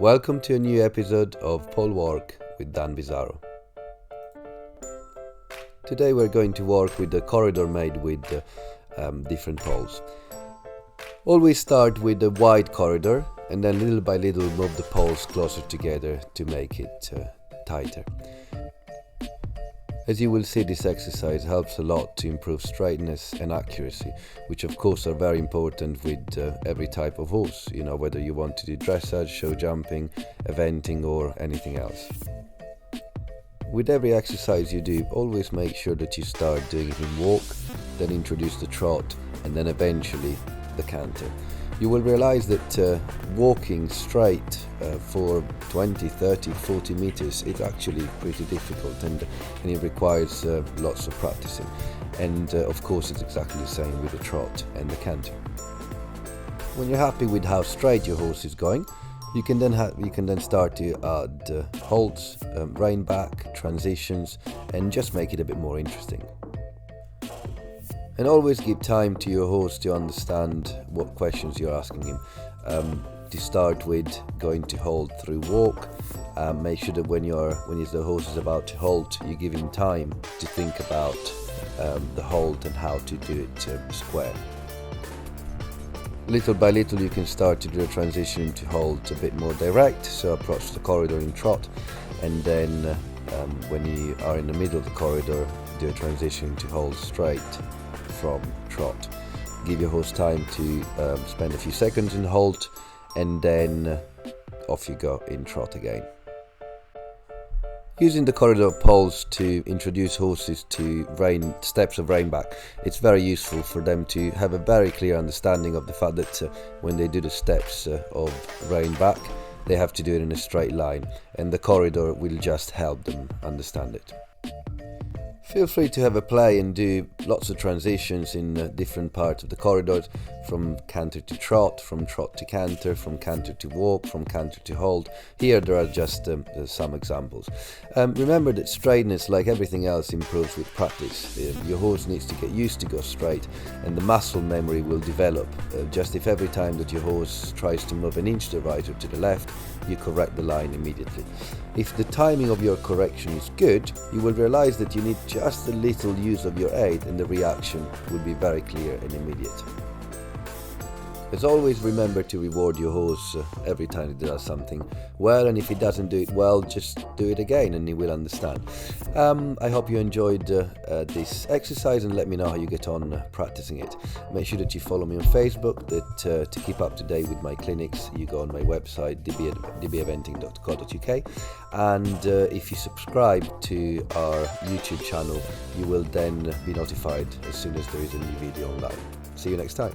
Welcome to a new episode of Pole Work with Dan Bizzarro. Today we're going to work with a corridor made with different poles. Always start with a wide corridor and then little by little move the poles closer together to make it tighter. As you will see, this exercise helps a lot to improve straightness and accuracy, which of course are very important with every type of horse, whether you want to do dressage, show jumping, eventing or anything else. With every exercise you do, always make sure that you start doing it in walk, then introduce the trot and then eventually the canter. You will realize that walking straight for 20, 30, 40 meters is actually pretty difficult and it requires lots of practicing. And of course it's exactly the same with the trot and the canter. When you're happy with how straight your horse is going, you can then start to add halts, rein back, transitions, and just make it a bit more interesting. And always give time to your horse to understand what questions you're asking him. To start with, going to hold through walk. Make sure that when the horse is about to halt, you give him time to think about the halt and how to do it square. Little by little you can start to do a transition to halt a bit more direct, so approach the corridor in trot, and then when you are in the middle of the corridor, do a transition to hold straight from trot. Give your horse time to spend a few seconds in halt, and then off you go in trot again. Using the corridor poles to introduce horses to steps of rein back, it's very useful for them to have a very clear understanding of the fact that when they do the steps of rein back, they have to do it in a straight line, and the corridor will just help them understand it. Feel free to have a play and do lots of transitions in different parts of the corridors, from canter to trot, from trot to canter, from canter to walk, from canter to hold. Here there are just some examples. Remember that straightness, like everything else, improves with practice. Your horse needs to get used to go straight, and the muscle memory will develop. Just if every time that your horse tries to move an inch to the right or to the left, you correct the line immediately. If the timing of your correction is good, you will realize that you need just a little use of your aid and the reaction will be very clear and immediate. As always, remember to reward your horse every time he does something well, and if he doesn't do it well, just do it again and he will understand. I hope you enjoyed this exercise, and let me know how you get on practicing it. Make sure that you follow me on Facebook, that to keep up to date with my clinics you go on my website dbeventing.co.uk, and if you subscribe to our YouTube channel you will then be notified as soon as there is a new video online. See you next time.